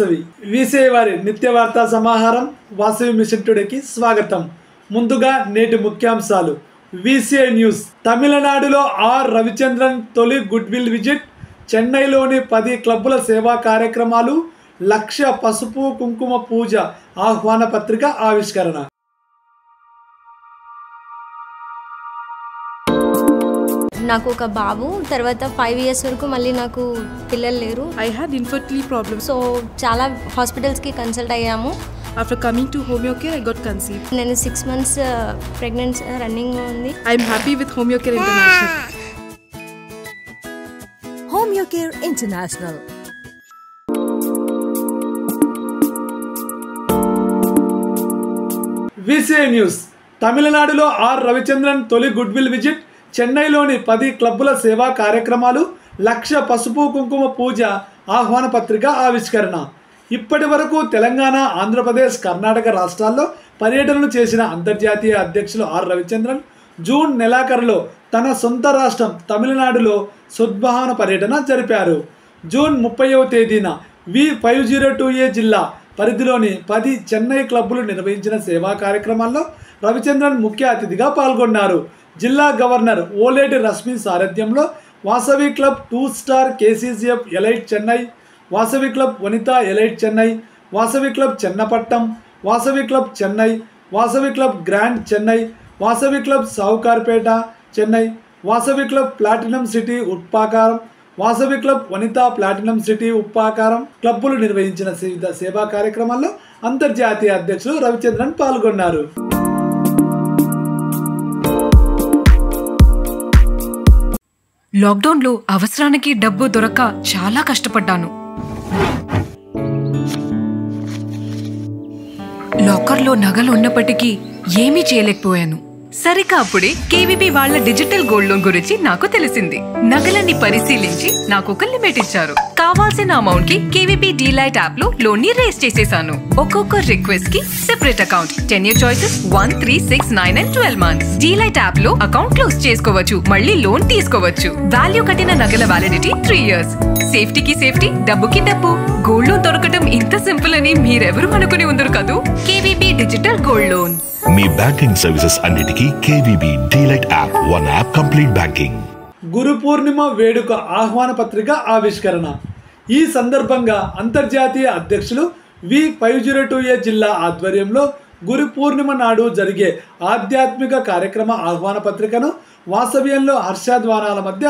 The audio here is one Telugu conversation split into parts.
వాసవి వీసే వారి నిత్య వార్తా సమాహారం వాసవి మిషన్ టుడేకి స్వాగతం. ముందుగా నేటి ముఖ్యాంశాలు. వీసే న్యూస్. తమిళనాడులో ఆర్ రవిచంద్రన్ తొలి గుడ్ విల్ విజిట్. చెన్నైలోని 10 క్లబ్బుల సేవా కార్యక్రమాలు. 1,00,000 పసుపు కుంకుమ పూజ ఆహ్వాన పత్రిక ఆవిష్కరణ. నాకు ఒక బాబు, తర్వాత 5 years వరకు మళ్ళీ నాకు పిల్లలు లేరు. I had infertility problems. So చాలా హాస్పిటల్స్కి కన్సల్ట్ అయ్యాము. After coming to Homeocare, I got conceived. నేను 6 months ప్రెగ్నెన్సీ రన్నింగ్ ఉంది. I'm happy with Homeocare International. Homeocare International. వీసే న్యూస్. తమిళనాడులో ఆర్ రవిచంద్రన్ తొలి గుడ్ విల్ విజిట్. చెన్నైలోని 10 క్లబ్బుల సేవా కార్యక్రమాలు. 1,00,000 పసుపు కుంకుమ పూజ ఆహ్వాన పత్రిక ఆవిష్కరణ. ఇప్పటి వరకు తెలంగాణ, ఆంధ్రప్రదేశ్, కర్ణాటక రాష్ట్రాల్లో పర్యటనలు చేసిన అంతర్జాతీయ అధ్యక్షులు ఆర్ రవిచంద్రన్ జూన్ నెలాఖరులో తన సొంత రాష్ట్రం తమిళనాడులో సద్భావన పర్యటన జరిపారు. జూన్ 30వ తేదీన V502A జిల్లా పరిధిలోని 10 చెన్నై క్లబ్బులు నిర్వహించిన సేవా కార్యక్రమాల్లో రవిచంద్రన్ ముఖ్య అతిథిగా పాల్గొన్నారు. జిల్లా గవర్నర్ ఓలేటి రశ్మి సారథ్యంలో Vasavi club 2 star KCCF elite Chennai, Vasavi club Vanitha elite Chennai, Vasavi club Chennapattam, Vasavi club Chennai, Vasavi club grand Chennai, Vasavi club Sowcarpet Chennai, Vasavi club platinum city Uppakaram, Vasavi club Vanitha platinum city Uppakaram క్లబ్బులు నిర్వహించిన వివిధ సేవా కార్యక్రమాల్లో అంతర్జాతీయ అధ్యక్షులు రవిచంద్రన్ పాల్గొన్నారు. లాక్డౌన్లో అవసరానికి డబ్బు దొరక్క చాలా కష్టపడ్డాను. లాకర్లో నగలు ఉన్నప్పటికీ ఏమీ చేయలేకపోయాను. సరిగ్గా అప్పుడే కేవీబీ వాళ్ళ డిజిటల్ గోల్డ్ లోన్ గురించి నాకు తెలిసింది. నగలన్నీ పరిశీలించి నాకు ఒక లిమిట్ ఇచ్చారు. కావాల్సిన అమౌంట్ కి కేవీబీ డీలైట్ యాప్ లో లోన్ ని రేస్ చేసేసాను. ఒక్కొక్క రిక్వెస్ట్ కి separate account, 10 year choices, 1, 3, 6, 9 and 12 months. DLite app లో అకౌంట్ క్లోజ్ చేసుకోవచ్చు, మళ్ళీ లోన్ తీసుకోవచ్చు. వాల్యూ కట్టిన నగల వ్యాలిడిటీ 3 years. సేఫ్టీకి సేఫ్టీ, డబ్బుకి డబ్బు. గోల్డ్ లోన్ దొరకటం ఇంత సింపుల్ అని మీరెవరు అనుకుని ఉండరు కదూ. KVB digital gold loan. మీ బ్యాంకింగ్ సర్వీసెస్ అన్నిటికీ KVB DLite app, one app complete banking. Guru Purnima వేడుక ఆహ్వాన పత్రిక ఆవిష్కరణ. ఈ సందర్భంగా అంతర్జాతీయ అధ్యక్షులు V502A జిల్లా ఆధ్వర్యంలో గురు పూర్ణిమ నాడు జరిగే ఆధ్యాత్మిక కార్యక్రమ ఆహ్వాన పత్రికను వాసవ్యంలో హర్షధ్వానాల మధ్య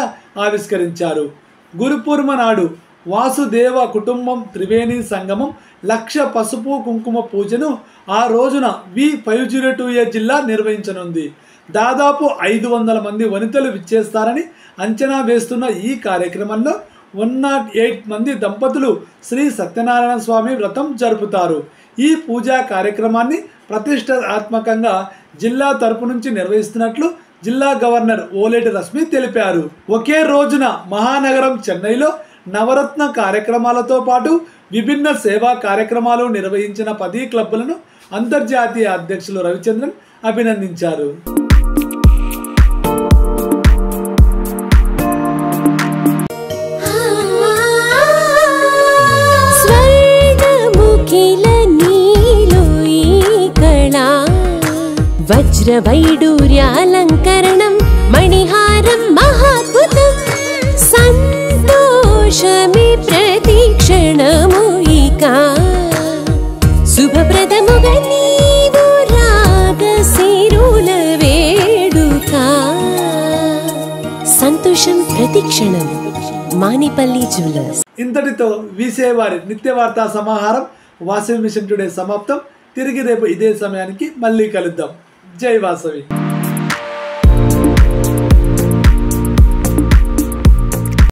ఆవిష్కరించారు. గురు పూర్ణిమ నాడు వాసుదేవ కుటుంబం త్రివేణి సంగమం 1,00,000 పసుపు కుంకుమ పూజను ఆ రోజున V502A జిల్లా నిర్వహించనుంది. దాదాపు 500 మంది వనితలు విచ్చేస్తారని అంచనా వేస్తున్న ఈ కార్యక్రమంలో 108 మంది దంపతులు శ్రీ సత్యనారాయణ స్వామి వ్రతం జరుపుతారు. ఈ పూజా కార్యక్రమాన్ని ప్రతిష్టాత్మకంగా జిల్లా తరపు నుంచి నిర్వహిస్తున్నట్లు జిల్లా గవర్నర్ ఓలేటి రశ్మి తెలిపారు. ఒకే రోజున మహానగరం చెన్నైలో నవరత్న కార్యక్రమాలతో పాటు విభిన్న సేవా కార్యక్రమాలు నిర్వహించిన 10 క్లబ్బులను అంతర్జాతీయ అధ్యక్షులు రవిచంద్రన్ అభినందించారు. వజ్రవైడూర్యాలంకరణం మణిహారం మహాద్భుతం సంతోషమే ప్రతిక్షణము ఇక శుభప్రదముగా నీవు రాగసిరుల వేడుక సంతోషం ప్రతిక్షణం. మానిపల్లి జ్యువెలర్స్. ఇంతటితో వీసే వారి నిత్య వార్తా సమాహారం వాసవి మిషన్ టుడే సమాప్తం. తిరిగి రేపు ఇదే సమయానికి మళ్ళీ కలుద్దాం. జై వాసవి.